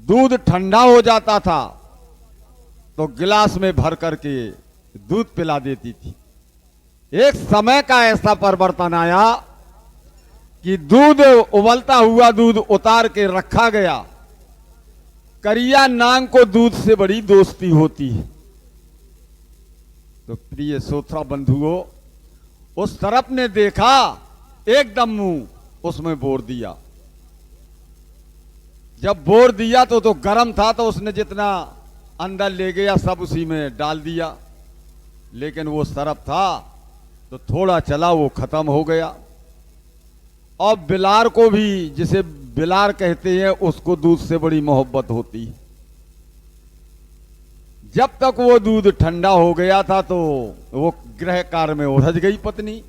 दूध ठंडा हो जाता था तो गिलास में भर करके दूध पिला देती थी। एक समय का ऐसा परिवर्तन आया कि दूध उबलता हुआ दूध उतार के रखा गया। करिया नांग को दूध से बड़ी दोस्ती होती है। तो प्रिय श्रोता बंधुओं, उस तरफ ने देखा, एकदम मुंह उसमें बोर दिया। जब बोर दिया तो गर्म था, तो उसने जितना अंदर ले गया सब उसी में डाल दिया। लेकिन वो सरफ था तो थोड़ा चला वो खत्म हो गया। और बिलार को भी, जिसे बिलार कहते हैं, उसको दूध से बड़ी मोहब्बत होती है। जब तक वो दूध ठंडा हो गया था तो वो गृह कार्य में उलझ गई पत्नी।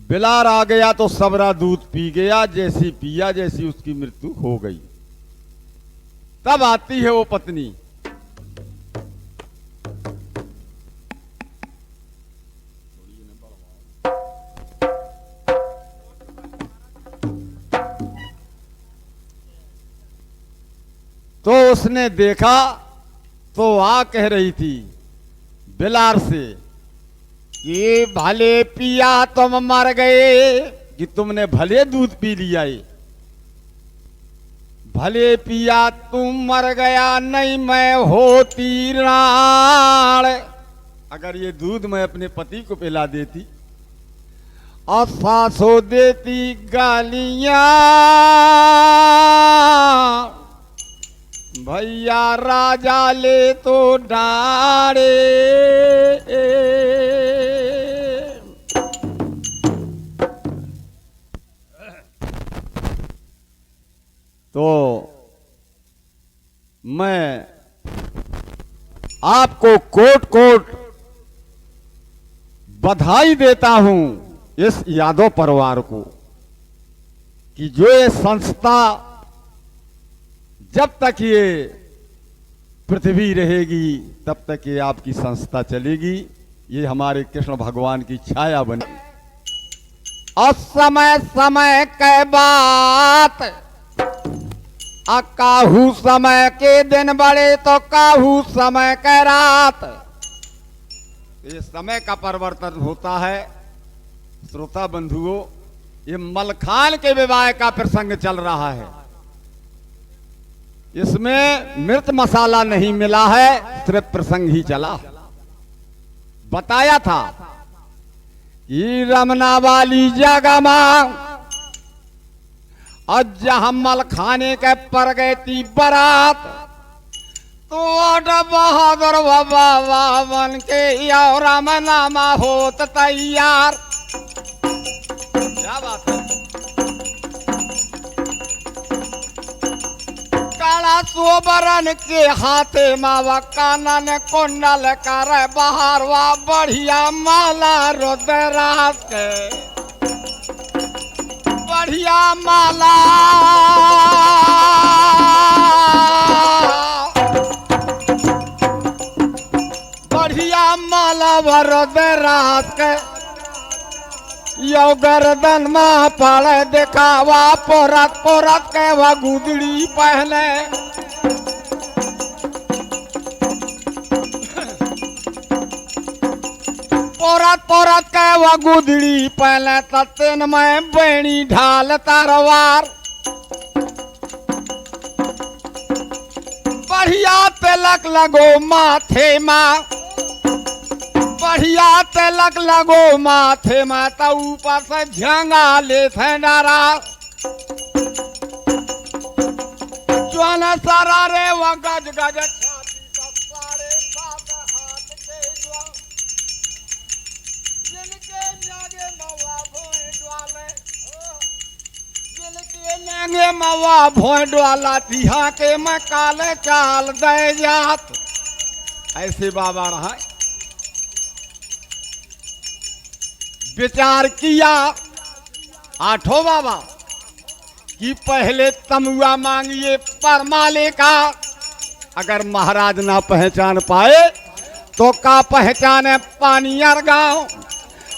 बिलार आ गया तो सबरा दूध पी गया, जैसी पिया जैसी उसकी मृत्यु हो गई। तब आती है वो पत्नी, तो उसने देखा तो आ कह रही थी बिलार से कि भले पिया तुम मर गए, कि तुमने भले दूध पी लिया। भले पिया तुम मर गया, नहीं मैं होती राण। अगर ये दूध मैं अपने पति को पिला देती और सासो देती गालियां, भैया राजा ले तो डारे। तो मैं आपको कोट कोट बधाई देता हूं इस यादव परिवार को कि जो ये संस्था, जब तक ये पृथ्वी रहेगी तब तक ये आपकी संस्था चलेगी। ये हमारे कृष्ण भगवान की छाया बनी। और समय समय के बात, काहू समय के दिन बड़े तो काहू समय के रात। ये समय का परिवर्तन होता है। श्रोता बंधुओं, ये मलखान के विवाह का प्रसंग चल रहा है। इसमें मिर्च मसाला नहीं मिला है, सिर्फ प्रसंग ही चला। बताया था कि रमना वाली जगह मां और जहां मलखाने के पर गए थी बारात, तो बहादुर बाबा बन के रमनामा होत तैयार। क्या बात है। काला सोबरन के हाथे मावा, कानन कुंडल कर बहारवा, बढ़िया माला रुद्राक्ष के, बढ़िया माला बढ़िया माला रुद्राक्ष के, यो गर्दन में पड़े दिखावा, पोरत पोरत के वह गुदड़ी पहने। पोरत पोरत के वह गुदड़ी पहने, तन में बेणी ढाल तरवार। बढ़िया तिलक लगो माथे माँ, बढ़िया तिलक लगो माथे में, तो ऊपर से झंगा ले थे डारा। ज्वान सारा रे वह गज गज छाती, सारे सात हाथ के ज्वान, जिनके नागे मवा भोए डवाले, जिनके नागे मवा भोए डवाला, दिहा के मैं काले चाल दे जात। ऐसे बाबा रहा। विचार किया आठों बाबा कि पहले तमुआ मांगिए परमाले का। अगर महाराज ना पहचान पाए तो का पहचाने पानियर गांव।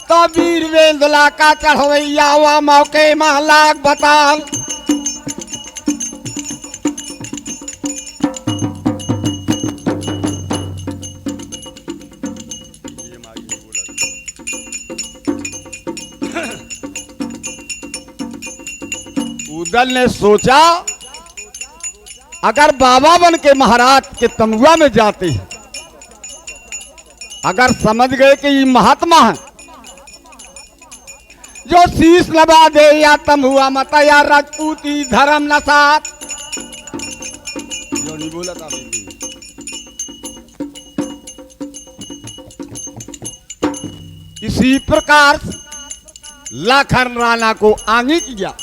तो वीर वेंदला का चढ़वैया हुआ मौके में लाख बताल। उदल ने सोचा अगर बाबा बन के महाराज के तमुआ में जाते हैं, अगर समझ गए कि ये महात्मा है जो शीश नवा दे या तमुआ मत या राजपूती धर्म न साथ, जो नहीं बोला था इसी प्रकार लाखन राणा को आगे किया।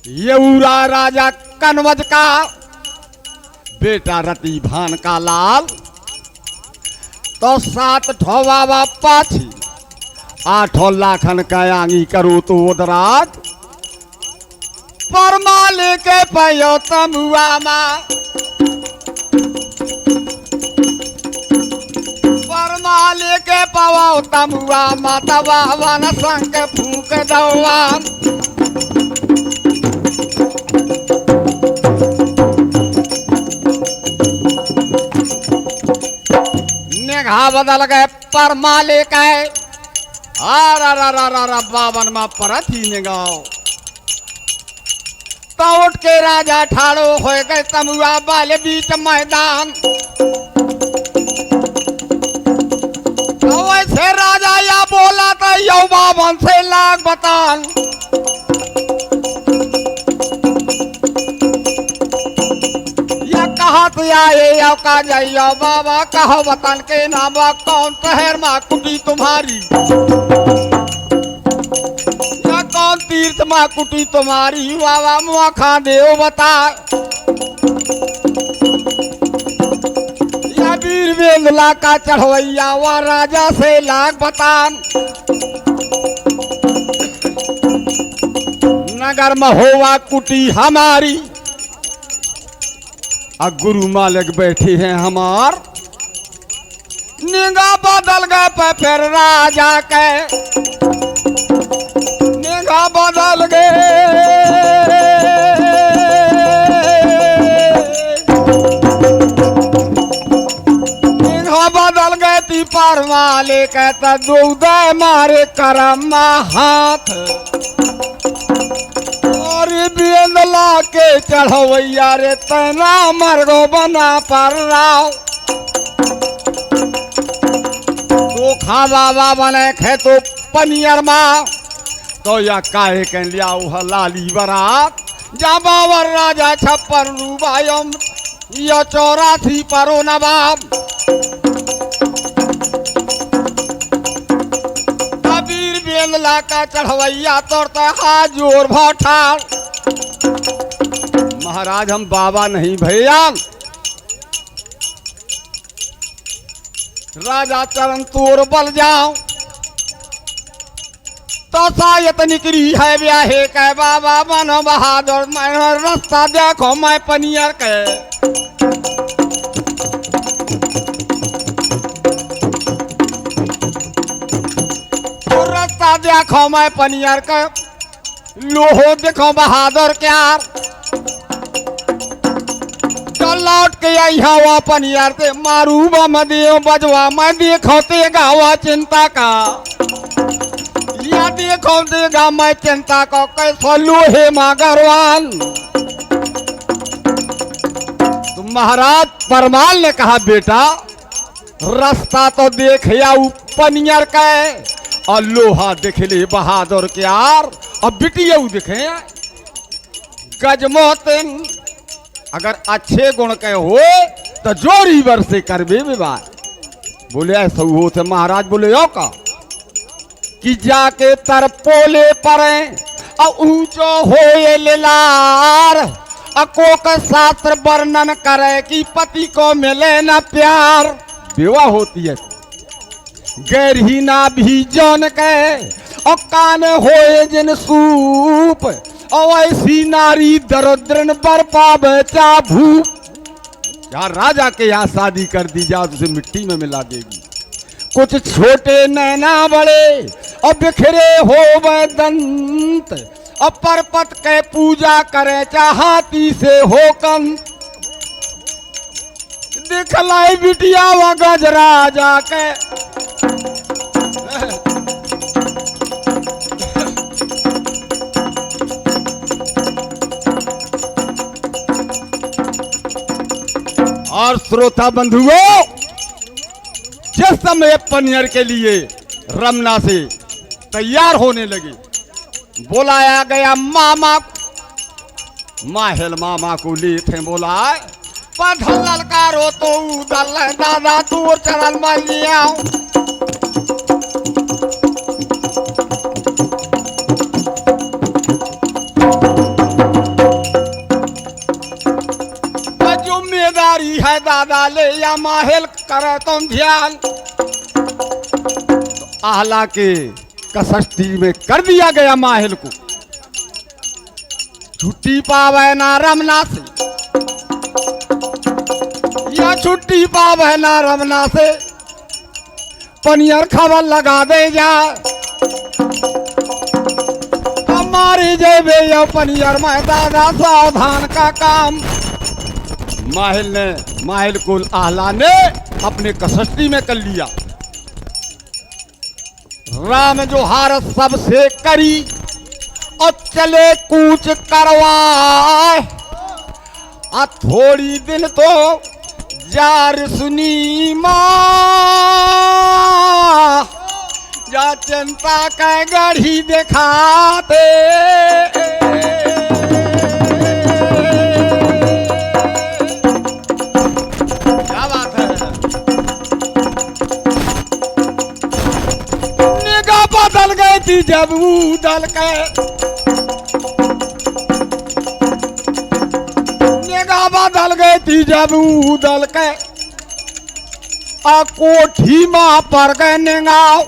यऊरा राजा कनवज का बेटा रति भान का लाल, तो 7 ठोवा पाछी 8 लाखन का आंगी करो तो उदराज, परमा लेके पयो तमुआ माँ, परमा लेके पाओ तमुआ माता बाबा न संग फूक दवा। निगाह बदल गए परमा लेके बावन में परत ही निगाह, तो उठ के राजा ठाड़ो हो गए तमुआ वाले बीच मैदान। तो वैसे राजा या बोला था यौ बावन से लाख बतान, या कहा तो आए या का जाइयो बाबा कहो वतन के नाम कौन शहर माँ कुटी तुम्हारी, या कौन तीर्थ माँ कुटी तुम्हारी बाबा मुआ खा दे बता। या वीर वेंगला का चढ़वैया वा राजा से लाख बतान। नगर में होवा कुटी हमारी, गुरु मालिक बैठे हैं हमार। निगाह बदल गए पे फिर राजा के, निगाह बदल गए निगाह बदल गए ती परमा ले कहता दूधे मारे करम हाथ, और बेंदला के चढ़वैया रे तना मरगो बना पर राव। तो खा बाबा बने खे तो पनियर माँ, तो या काहे कह लिया लाली बरात, जा बाबर राजा 56 रूबायम या 84 परो नवाब। कबीर बेंदला का चढ़वैया तोड़ता हाथ जोर भाठार, महाराज हम बाबा नहीं भैया, राजा चरण तोर बल जाओ। तो सायत निकली है ब्याहे के बाबा बनो बहादुर, मैं रास्ता देखो मैं पनियर के। तो रास्ता देखो मैं पनियर के, लोहो देखो बहादुर क्या। लौट के आई हवा पनियर से मारू बम दियो बजवा, मैं देखो ते गावा चिंता का, या देखो देगा मैं चिंता को कैसो लोहे मागरवान। तो महाराज परमाल ने कहा बेटा रास्ता तो देख आऊ पनियर का, और लोहा देख ले बहादुर के यार, और बिटिया देखे गजमोहतिन। अगर अच्छे गुण के हो तो जोड़ी बर से करबे विवाह। बोले ऐसा हो थे महाराज, बोले यो का कि जाके तरपोले परे ऊंचो होए लेलार, अको का शास्त्र वर्णन करे कि पति को मिले न प्यार। विवाह होती है गैर ही ना भी जौन के, और कान होए जिन सूप, और ऐसी नारी दरिद्रन बर पावे चा भूप। यार राजा के यहाँ शादी कर दी जाओ तो उसे मिट्टी में मिला देगी। कुछ छोटे नैना बड़े और बिखरे हो वह दंत, और परपत के पूजा करे चाहती से हो कंत। दिखलाई बिटिया व गजराजा के और श्रोता बंधुओं, जिस समय पनियर के लिए रमना से तैयार होने लगे, बुलाया गया मामा को। माहिल मामा को ले थे बुलाए, पढ़ल ललकारो तो उदल दादा तू चरण मालिया। जिम्मेदारी है दादा ले या माहिल करे तुम ध्यान। तो आहला के कसश्ती में कर दिया गया माहिल को। छुट्टी पावे ना रमना से, या छुट्टी पावे ना रमना से, पनियर खबर लगा दे जा। हमारी जेबे या पनियर में दादा सावधान का काम। माहिल को आहला ने अपने कसश्ती में कर लिया। राम जो हारत सबसे करी और चले कूच करवाए। थोड़ी दिन तो जार सुनी माँ, जा चिंता का गढ़ी दिखाते। क्या बात है। निगाह बदल गई थी जब उदल के, निगाह बदल गई थी जब उदल के। कोठी माँ पर गए निगाह।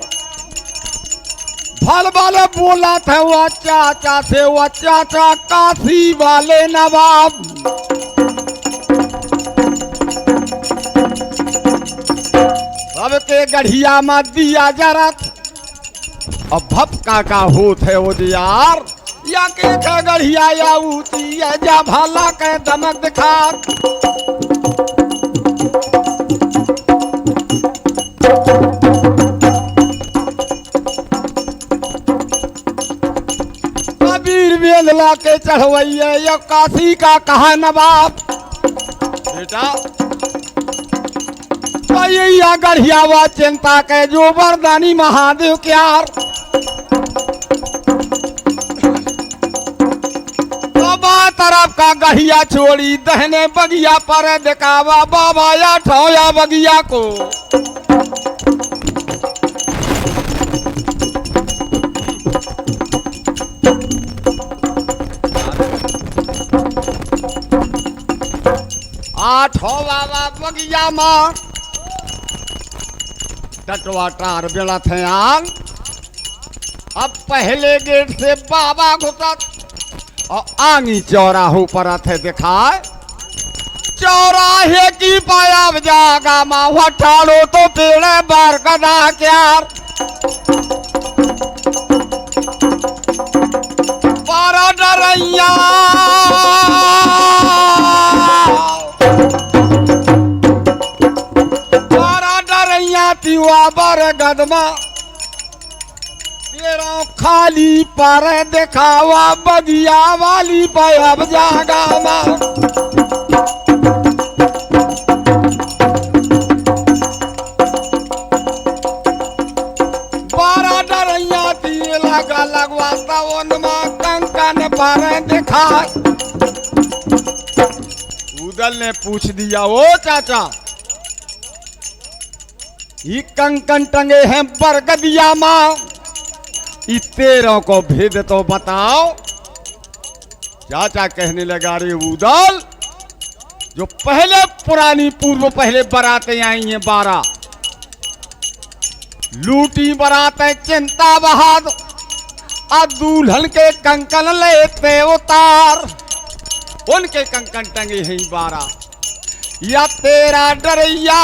भल वाले बोला था वह चाचा से, वह चाचा काशी वाले नवाब। सबके गढ़िया में दिया जरत, अब भपका का होत है वो यार। या के गढ़िया या उती है जा भला के दमक दिखा। कबीर बेदला के चढ़वैया या काशी का कहा नवाब। बेटा या गढ़िया व चिंता के जो वरदानी महादेव क्यार। तरफ का गढ़िया छोड़ी दहने बगिया पर दिखावा बाबा या ठोया बगिया को। आठोवा बगिया मां टटवा टार बेड़ा थे आन। अब पहले गेट से बाबा घुसा और आंगी चौराहो पर थे दिखाए। चौराहे की पाया जागा माँ ठाड़ो तो पेड़े बार गदा क्यार। बारा डरैया तिवा बर गदमा तेरा खाली पर दिखावा बगिया वाली पायब जागा मां। बारा डरैया तीर लगा लगवाता उनमा कंकन पर दिखा। उदल ने पूछ दिया, ओ चाचा ये कंकन टंगे हैं बरगदिया मां, तेरों को भेद तो बताओ। चाचा कहने लगा, रे उदल जो पहले पुरानी पूर्व पहले बरातें आई हैं 12 लूटी बरातें चिंता बहाद और दूल्हन के कंकन लेते उतार। उनके कंकन टंगे हैं 12 या तेरा डरैया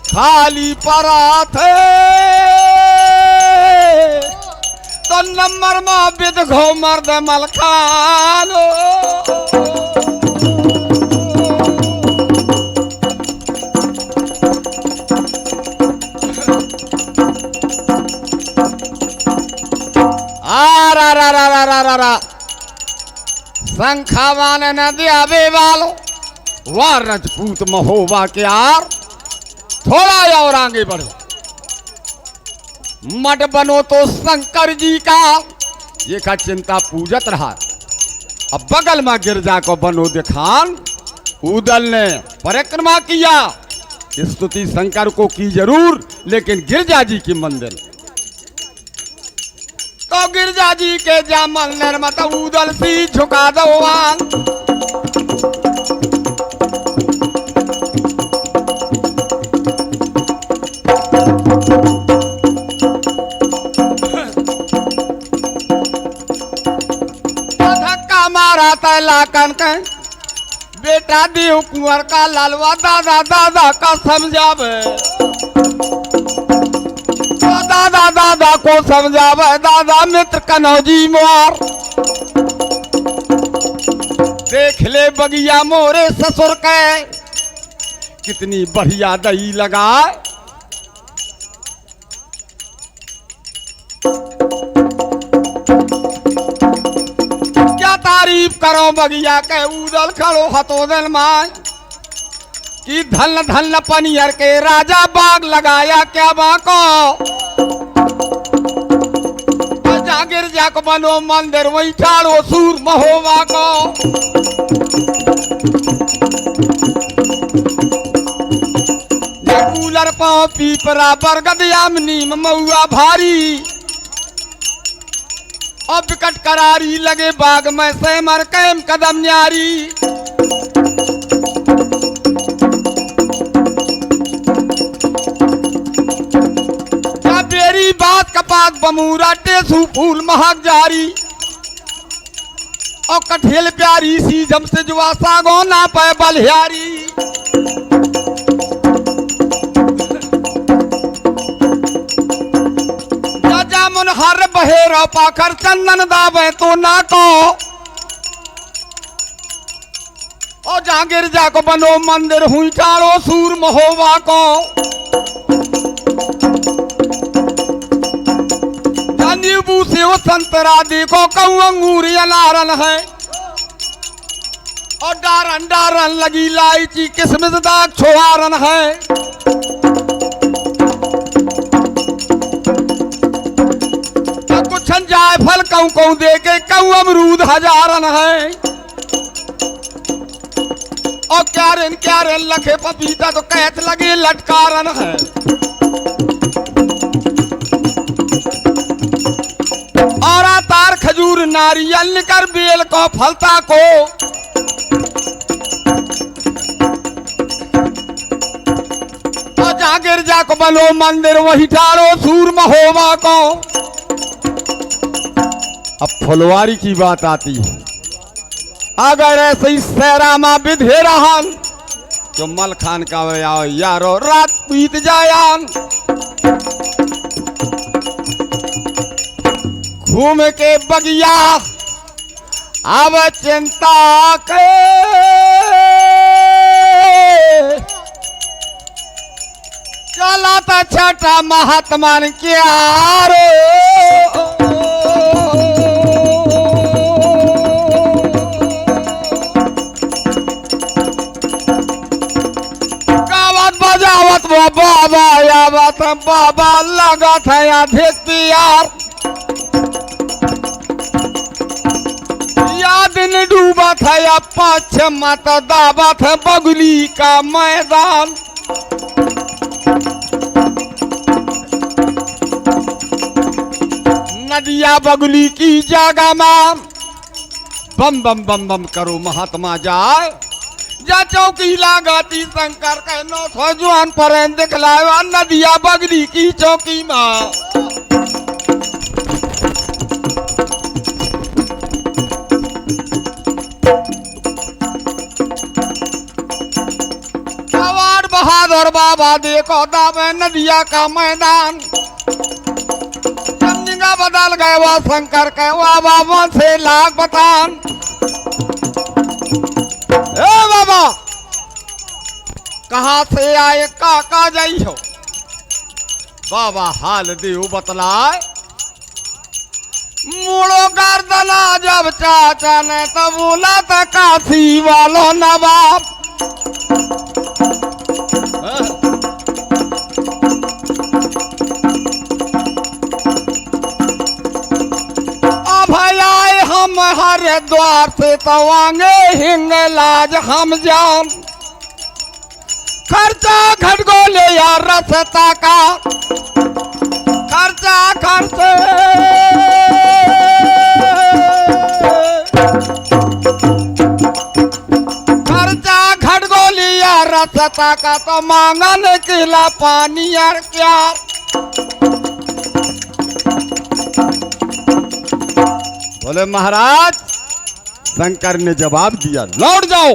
खाली परा थे तो नंबर में बिद घो मर्द मलखानो। संखावान न दिया वालो वाह रजपूत महोबा के यार, थोड़ा और आगे बढ़ो। मठ बनो तो शंकर जी का ये का चिंता पूजत रहा। अब बगल में गिरजा को बनो दिखान, उदल ने परिक्रमा किया। स्तुति शंकर को की जरूर, लेकिन गिरजा जी की मंदिर तो गिरजा जी के जा मंदिर मत उदल सी झुका दो आंग। धक्का मारा तैला कन के बेटा देव कुंवर का लालवा दादा दादा का समझावे, दादा दादा को समझावे, दादा मित्र कनौजी मोर। देख ले बगिया मोरे ससुर के कितनी बढ़िया दही लगाए। क्या तारीफ करो बगिया के उदल खड़ो हतो दिल माय कि धन धन पनियर के राजा बाग लगाया क्या बाको। गिरजा को बनो मंदिर वही ठाड़ो सूर महोबा को। कूलर पाओ पीपरा बरगद यामनी मऊआ भारी और विकट करारी लगे बाग में से मर कैम कदम न्यारी। बेरी बात कपात बमूरा टेसू फूल महक जारी और कठेल प्यारी सी जम से जुआ सागो ना पे बलिहारी। जामुन हर बहेरा पाखर चंदन दावे तो ना को और जहां गिरजा को बनो मंदिर हुई चारो सूर महोबा को। नींबू से वो संतरा देखो कहूँ अंगूर अनारन है और डारन डारन लगी इलायची किसमिस दाग छोहारन है। कुछ जाए फल कहूँ कहूँ देके कहूँ अमरूद हजारन है और क्यारेन लखे पपीता तो कहत लगे लटकारन है। और तार खजूर नारियल निकर बेल को फलता को और जहां गिरजा को बनो मंदिर वही ठाड़ो सूर महोबा को। अब फुलवारी की बात आती है, अगर ऐसे ही सहरामा विधे रहन तो मल खान का आओ यारो रात बीत जायान। घूम के बगिया अब चिंता के चला था छठा महात्मा क्या रो। गावत बजावत वो बाबा यावत बाबा लगा था या देखती यार। दिन डूबा था या पाँच मत दाबा था बगुली का मैदान। नदिया बगुली की जगह में बम बम बम बम करो महात्मा जाए। जा चौकी लगाती शंकर के नो जुआन पर दिखलाया नदिया बगली की चौकी में। बहादुर बाबा देखो दावे नदिया का मैदान। जंगा बदल गए वह शंकर के वह बाबा से लाख बतान। ए बाबा कहाँ से आए का जाई हो। बाबा हाल देव बतलाए। मुड़ो गर्दना जब चाचा ने तब बोला था काशी वालों नवाब। हम हरिद्वार से तवांगे हिंगलाज हम जान खर्चा खटगोले या रसता का खर्चा खर्चे खर्चा खटगोली या रसता का तो मांगन किला पानी यार क्या बोले महाराज शंकर ने जवाब दिया लौट जाओ।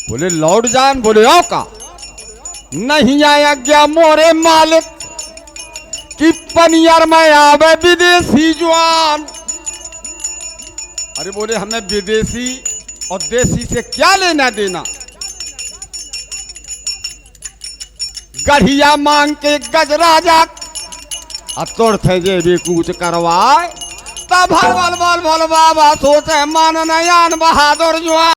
बोले लौट जान बोले आओ का नहीं आया गया मोरे मालिक कि पनियर में आवे विदेशी जवान। अरे बोले हमें विदेशी और देसी से क्या लेना देना। गढ़िया मांग के गजराजा तोड़ थे जे भी कूच करवाए तब भल भल भल भल बाबा सोचे मान नयान बहादुर जवान।